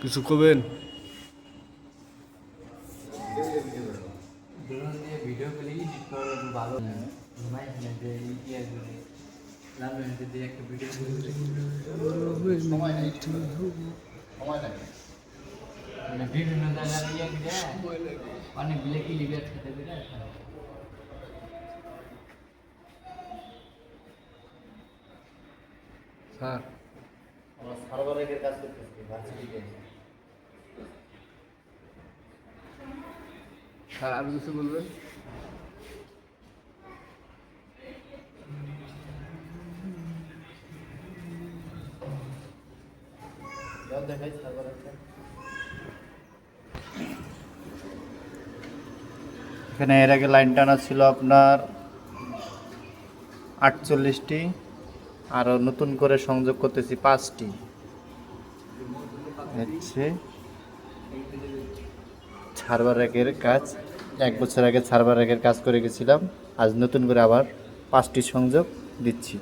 কিছু করবেন? ভিডিও করলে এডিট করা ভালো না একটা ভিডিও সময় লাগে মানে বিভিন্ন জায়গায় অনেকগুলো ক্লিপ একসাথে দিলে স্যার আমরা সার্ভারের কাজ করতেছি ভার্সিটিতে। স্যার আর কিছু বলবেন? দেখাই সার্ভারটা এখানে এর আগে লাইন টানা ছিল আপনার 48টি, আরও নতুন করে সংযোগ করতেছি 5টি। হচ্ছে সার্ভার র্যাকের কাজ, 1 বছর আগে সার্ভার র্যাকের কাজ করে গেছিলাম, আজ নতুন করে আবার 5টি সংযোগ দিচ্ছি।